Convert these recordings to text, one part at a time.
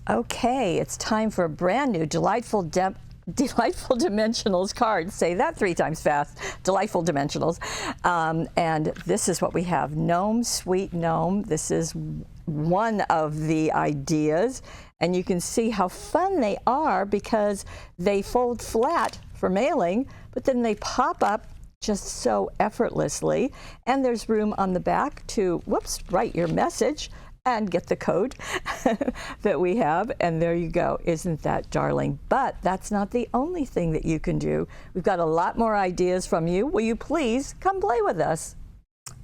Okay, it's time for a brand new Delightful Dimensionals card. Say that 3 times fast. Delightful Dimensionals. And this is what we have. Gnome, Sweet Gnome. This is one of the ideas. And you can see how fun they are because they fold flat for mailing, but then they pop up just so effortlessly. And there's room on the back to, whoops, write your message and get the code that we have, and there you go. Isn't that darling? But that's not the only thing that you can do. We've got a lot more ideas from you. Will you please come play with us?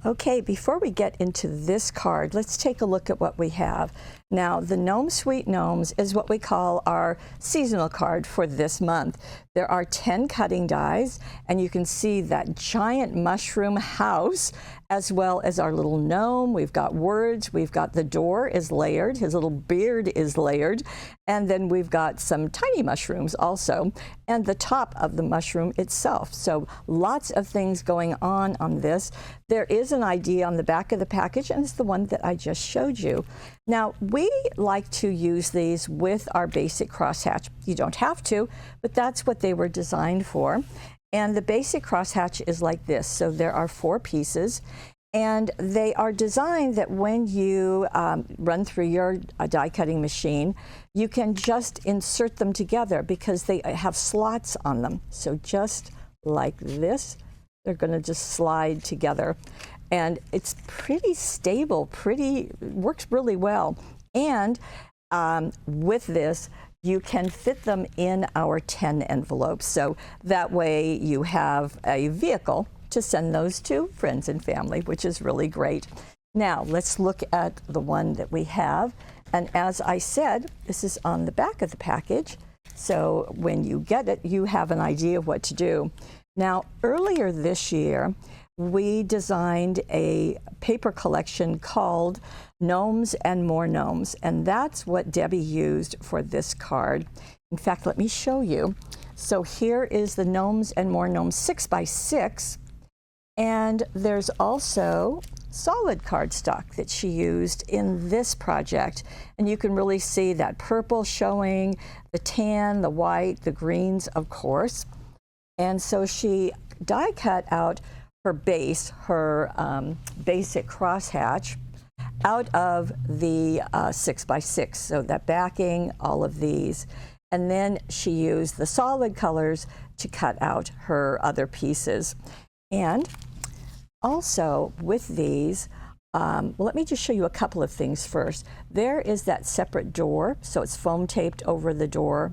Okay, before we get into this card, let's take a look at what we have. Now, the Gnome Sweet Gnomes is what we call our seasonal card for this month. There are 10 cutting dies, and you can see that giant mushroom house, as well as our little gnome. We've got words, we've got the door is layered, his little beard is layered, and then we've got some tiny mushrooms also, and the top of the mushroom itself. So lots of things going on this. There is an idea on the back of the package, and it's the one that I just showed you. Now, we like to use these with our basic crosshatch. You don't have to, but that's what they were designed for. And the basic crosshatch is like this. So there are 4 pieces, and they are designed that when you run through your die cutting machine, you can just insert them together because they have slots on them. So just like this, they're going to just slide together. And it's pretty stable, works really well. And with this, you can fit them in our 10 envelopes. So that way you have a vehicle to send those to friends and family, which is really great. Now, let's look at the one that we have. And as I said, this is on the back of the package. So when you get it, you have an idea of what to do. Now, earlier this year, we designed a paper collection called Gnomes and More Gnomes, and that's what Debbie used for this card. In fact, let me show you. So here is the Gnomes and More Gnomes 6x6, and there's also solid cardstock that she used in this project, and you can really see that purple showing, the tan, the white, the greens, of course. And so she die cut out her base, her basic crosshatch, out of the 6x6, so that backing, all of these. And then she used the solid colors to cut out her other pieces. And also with these, well, let me just show you a couple of things first. There is that separate door, so it's foam taped over the door.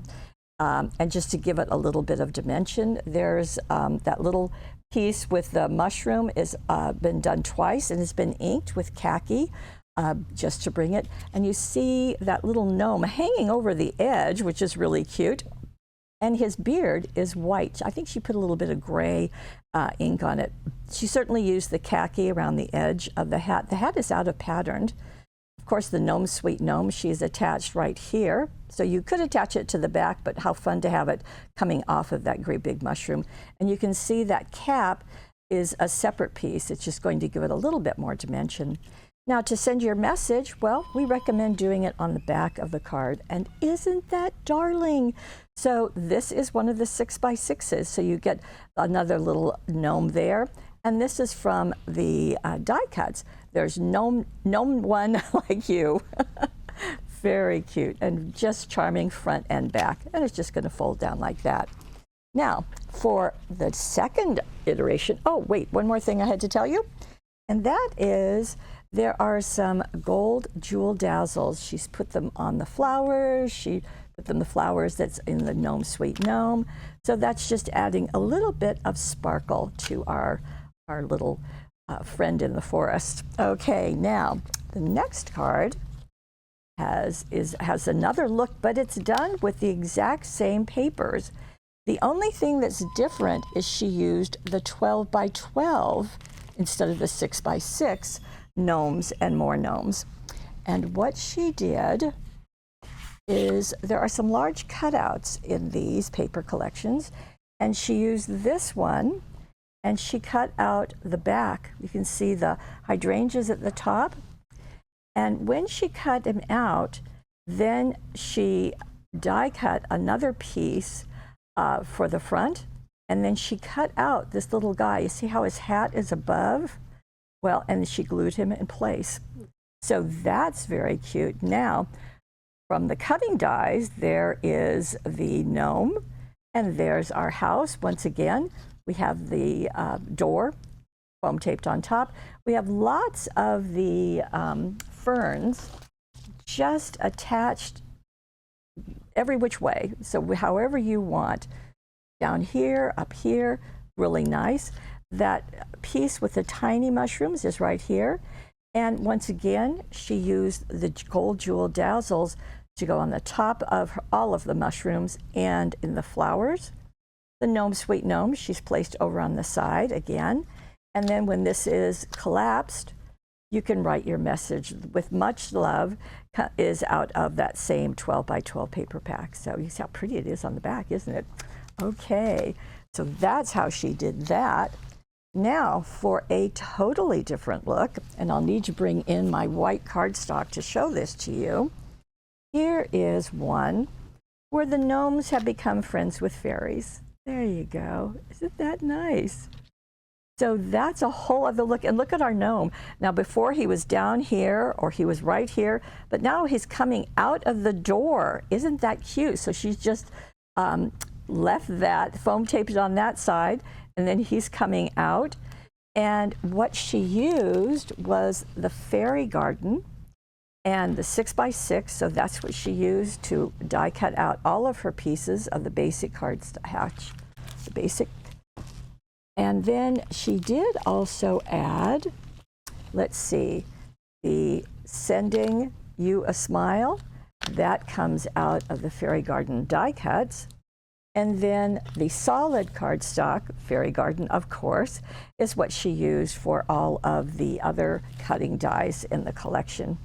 And just to give it a little bit of dimension, there's that little piece with the mushroom is been done twice and has been inked with khaki just to bring it. And you see that little gnome hanging over the edge, which is really cute. And his beard is white. I think she put a little bit of gray ink on it. She certainly used the khaki around the edge of the hat. The hat is out of patterned. Of course, the Gnome Sweet Gnome, she is attached right here. So you could attach it to the back, but how fun to have it coming off of that great big mushroom. And you can see that cap is a separate piece. It's just going to give it a little bit more dimension. Now, to send your message, well, we recommend doing it on the back of the card. And isn't that darling? So this is one of the 6x6s. So you get another little gnome there. And this is from the die cuts. There's gnome one like you. Very cute and just charming front and back. And it's just going to fold down like that. Now, for the second iteration, oh, wait, one more thing I had to tell you. And that is there are some gold jewel dazzles. She's put them on the flowers. She put them the flowers that's in the Gnome Sweet Gnome. So that's just adding a little bit of sparkle to our little friend in the forest. Okay, now the next card has another look, but it's done with the exact same papers. The only thing that's different is she used the 12x12 instead of the 6x6 Gnomes and More Gnomes. And what she did is there are some large cutouts in these paper collections, and she used this one and she cut out the back. You can see the hydrangeas at the top. And when she cut them out, Then she die cut another piece for the front, and then she cut out this little guy. You see how his hat is above? Well, and she glued him in place. So that's very cute. Now, from the cutting dies, there is the gnome, and there's our house. Once again, we have the door foam taped on top. We have lots of the ferns just attached every which way. So however you want, down here, up here, really nice. That piece with the tiny mushrooms is right here. And once again, she used the gold jewel dazzles to go on the top of all of the mushrooms and in the flowers. The gnome, sweet gnome, she's placed over on the side again. And then when this is collapsed, you can write your message with much love is out of that same 12 by 12 paper pack. So you see how pretty it is on the back, isn't it? Okay, so that's how she did that. Now for a totally different look, and I'll need to bring in my white cardstock to show this to you. Here is one where the gnomes have become friends with fairies. There you go. Isn't that nice? So that's a whole other look. And look at our gnome. Now before he was down here or he was right here, but now he's coming out of the door. Isn't that cute? So she's just left that foam taped on that side, and then he's coming out. And what she used was the fairy garden and the 6x6. So that's what she used to die cut out all of her pieces of the basic cardstock, the basic. And then she did also add, let's see, the Sending You a Smile. That comes out of the Fairy Garden die cuts. And then the solid cardstock, Fairy Garden, of course, is what she used for all of the other cutting dies in the collection.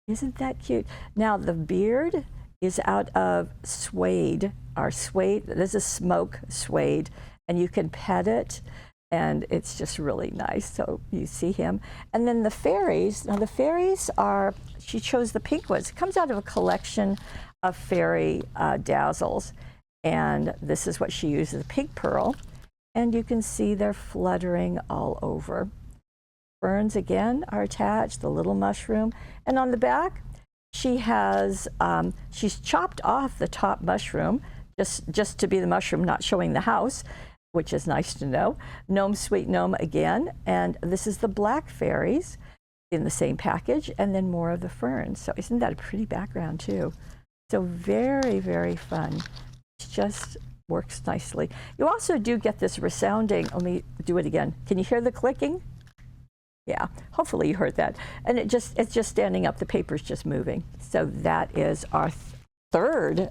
Isn't that cute? Now the beard is out of suede, our suede. This is smoke suede, and you can pet it, and it's just really nice. So you see him. And then the fairies, now the fairies are, she chose the pink ones. It comes out of a collection of fairy dazzles. And this is what she uses, the pink pearl. And you can see they're fluttering all over. Ferns again are attached, the little mushroom. And on the back, she has, she's chopped off the top mushroom, just to be the mushroom, not showing the house, which is nice to know. Gnome, sweet gnome again. And this is the black fairies in the same package, and then more of the ferns. So isn't that a pretty background too? So very, very fun. It just works nicely. You also do get this resounding, let me do it again. Can you hear the clicking? Yeah, hopefully you heard that. And it's just standing up, the paper's just moving. So that is our third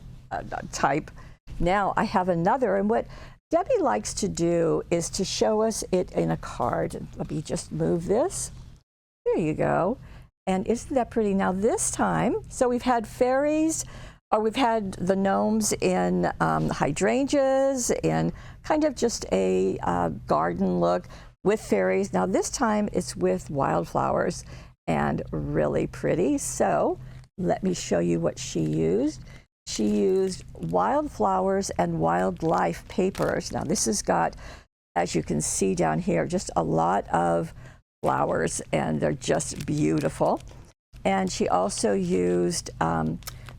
type. Now I have another, and what Debbie likes to do is to show us it in a card. Let me just move this. There you go. And isn't that pretty? Now this time, so we've had fairies, or we've had the gnomes in hydrangeas and kind of just a garden look with fairies. Now this time it's with wildflowers and really pretty. So let me show you what she used. She used wildflowers and wildlife papers. Now this has got, as you can see down here, just a lot of flowers, and they're just beautiful. And she also used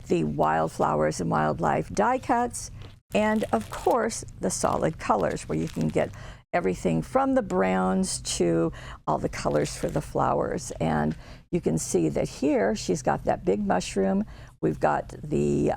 the wildflowers and wildlife die cuts, and of course the solid colors, where you can get everything from the browns to all the colors for the flowers. And you can see that here she's got that big mushroom. We've got the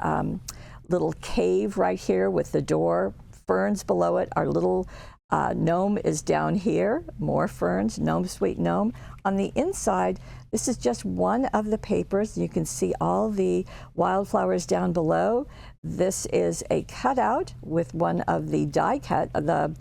little cave right here with the door, ferns below it. Our little gnome is down here, more ferns, gnome, sweet gnome. On the inside, this is just one of the papers. You can see all the wildflowers down below. This is a cutout with one of the die cut, the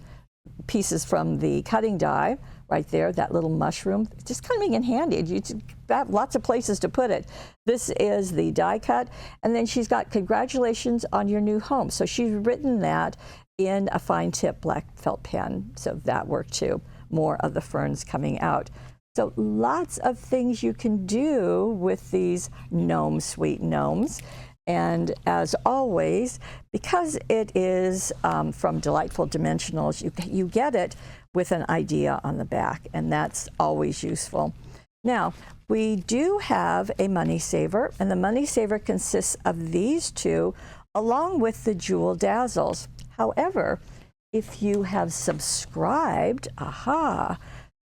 pieces from the cutting die right there, that little mushroom. Just coming in handy. You have lots of places to put it. This is the die cut. And then she's got congratulations on your new home. So she's written that in a fine tip black felt pen. So that worked too. More of the ferns coming out. So lots of things you can do with these Gnome Sweet Gnomes. And as always, because it is from Delightful Dimensionals, you get it with an idea on the back, and that's always useful. Now, we do have a money saver, and the money saver consists of these two along with the Jewel Dazzles. However, if you have subscribed,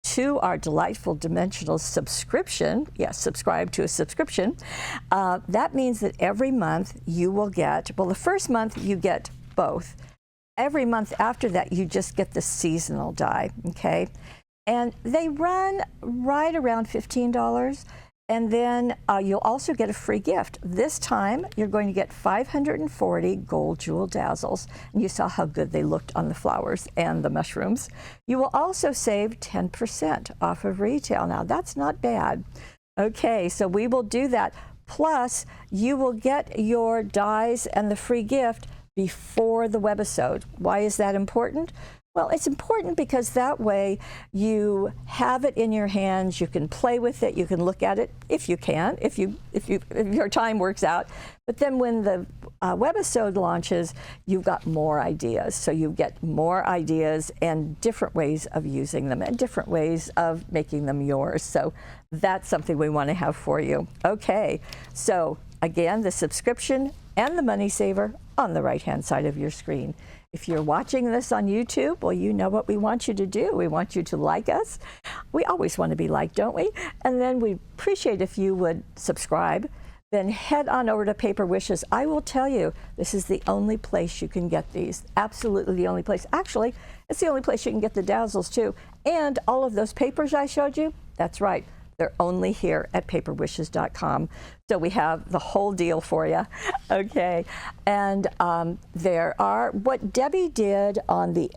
to our Delightful Dimensionals subscription, yes, subscribe to a subscription, that means that every month you will get, well, the first month you get both. Every month after that, you just get the seasonal die, okay? And they run right around $15. And then you'll also get a free gift. This time, you're going to get 540 gold jewel dazzles. And you saw how good they looked on the flowers and the mushrooms. You will also save 10% off of retail. Now, that's not bad. Okay, so we will do that. Plus, you will get your dies and the free gift before the webisode. Why is that important? Well, it's important because that way you have it in your hands, you can play with it, you can look at it if you can, if your time works out. But then when the webisode launches, you've got more ideas. So you get more ideas and different ways of using them and different ways of making them yours. So that's something we want to have for you. Okay, so again, the subscription and the money saver on the right-hand side of your screen. If you're watching this on YouTube, well, you know what we want you to do. We want you to like us. We always want to be liked, don't we? And then we appreciate if you would subscribe. Then head on over to Paper Wishes. I will tell you, this is the only place you can get these. Absolutely the only place. Actually, it's the only place you can get the dazzles too. And all of those papers I showed you, that's right. They're only here at paperwishes.com. So we have the whole deal for you. Okay. And there are, what Debbie did on the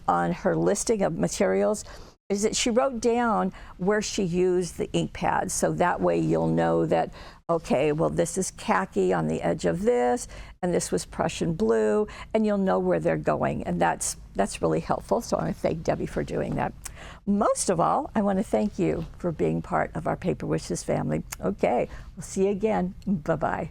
on her listing of materials is that she wrote down where she used the ink pads. So that way you'll know that, okay, well, this is khaki on the edge of this, and this was Prussian blue, and you'll know where they're going. And that's really helpful. So I want to thank Debbie for doing that. Most of all, I want to thank you for being part of our Paper Wishes family. Okay, we'll see you again. Bye-bye.